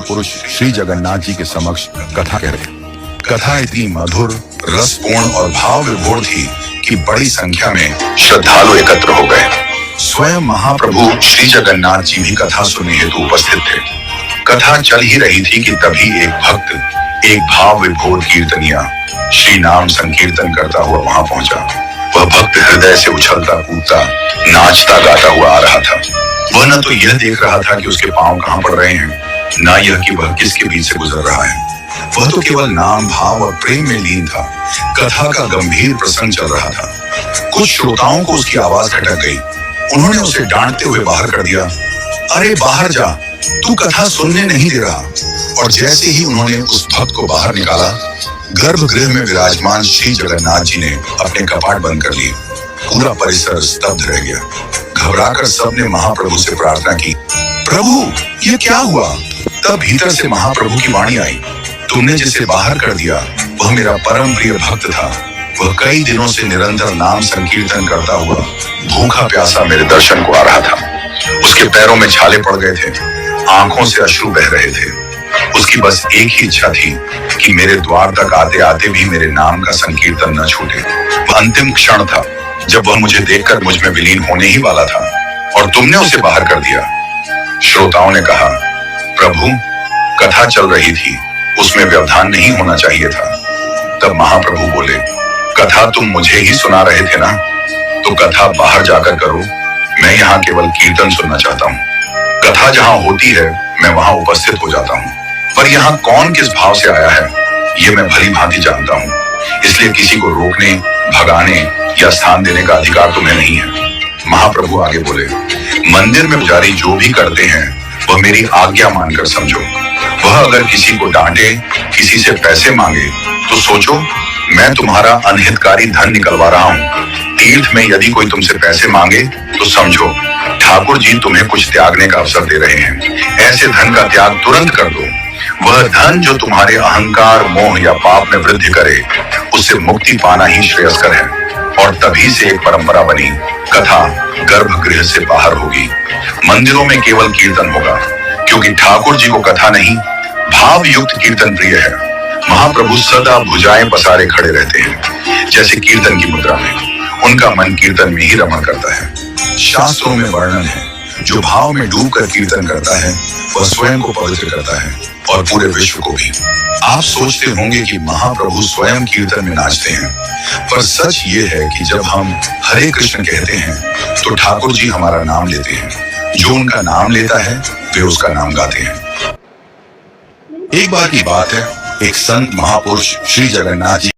महापुरुष श्री जगन्नाथ जी के समक्ष कथा कह रहे। कथा इतनी मधुर, रसपूर्ण और भाव विभोर थी कि बड़ी संख्या में श्रद्धालु एकत्र हो गए। स्वयं महाप्रभु श्री जगन्नाथ जी भी कथा सुनने हेतु उपस्थित थे। कथा चल ही रही थी कि तभी एक भक्त एक भाव विभोर कीर्तनिया श्री नाम संकीर्तन करता हुआ वहां पहुंचा। वह भक्त हृदय से उछलता कूदता नाचता गाता हुआ आ रहा था। वह न तो यह देख रहा था कि उसके पांव कहां पड़ रहे हैं, न यह कि वह किसके बीच से गुजर रहा है। वह तो केवल नाम भाव और प्रेम में लीन था। कथा का गंभीर प्रसंग चल रहा था। कुछ श्रोताओं को उसकी आवाज खटक गई। उन्होंने उसे डांटते हुए बाहर कर दिया। अरे बाहर जा, तू कथा सुनने नहीं दे रहा। और जैसे ही उन्होंने उस भक्त को बाहर निकाला, गर्भगृह में विराजमान श्री जगन्नाथ जी ने अपने कपाट बंद कर लिए। पूरा परिसर स्तब्ध रह गया। घबराकर सबने महाप्रभु से प्रार्थना की, प्रभु ये क्या हुआ? तब भीतर से महाप्रभु की वाणी आई, तुमने जिसे बाहर कर दिया वह मेरा परम प्रिय भक्त था। वह कई दिनों से निरंतर नाम संकीर्तन करता हुआ भूखा प्यासा मेरे दर्शन को आ रहा था। उसके पैरों में छाले पड़ गए थे, आंखों से अश्रु बह रहे थे। उसकी बस एक ही इच्छा थी कि मेरे द्वार तक आते आते भी मेरे नाम का संकीर्तन न छूटे। वह अंतिम क्षण था जब वह मुझे देखकर मुझ में विलीन होने ही वाला था, और तुमने उसे बाहर कर दिया। श्रोताओं ने कहा, प्रभु कथा चल रही थी, उसमें व्यवधान नहीं होना चाहिए था। तब महाप्रभु बोले, कथा तुम मुझे ही सुना रहे थे ना, तो कथा बाहर जाकर करो। मैं यहाँ केवल कीर्तन सुनना चाहता हूँ। कथा जहाँ होती है मैं वहां उपस्थित हो जाता हूँ, पर यहाँ कौन किस भाव से आया है ये मैं भली भांति जानता हूँ। इसलिए किसी को रोकने, भगाने या स्थान देने का अधिकार तुम्हें नहीं है। महाप्रभु आगे बोले, मंदिर में पुजारी जो भी करते हैं वह मेरी आज्ञा मानकर समझो। वह अगर किसी को डांटे, किसी से पैसे मांगे, तो सोचो मैं तुम्हारा अनहितकारी धन निकलवा रहा हूँ। तीर्थ में यदि कोई तुमसे पैसे मांगे तो समझो ठाकुर जी तुम्हें कुछ त्यागने का अवसर दे रहे हैं। ऐसे धन का त्याग तुरंत कर दो। वह धन जो तुम्हारे अहंकार, मोह या पाप में वृद्धि करे, उससे मुक्ति पाना ही श्रेयस्कर है। और तभी से एक परंपरा बनी, कथा गर्भगृह से बाहर होगी। मंदिरों में केवल कीर्तन होगा, क्योंकि ठाकुर जी को कथा नहीं भाव युक्त कीर्तन प्रिय है। महाप्रभु सदा भुजाएं पसारे खड़े रहते हैं, जैसे कीर्तन की मुद्रा में। उनका मन कीर्तन में ही रमण करता है। शास्त्रों में वर्णन है, जो भाव में डूबकर कीर्तन करता है वह स्वयं को पवित्र करता है और पूरे विश्व को भी। आप सोचते होंगे कि महाप्रभु स्वयं कीर्तन में नाचते हैं, पर सच ये है कि जब हम हरे कृष्ण कहते हैं तो ठाकुर जी हमारा नाम लेते हैं। जो उनका नाम लेता है वे उसका नाम गाते हैं। एक बार की बात है, एक संत महापुरुष श्री जगन्नाथ जी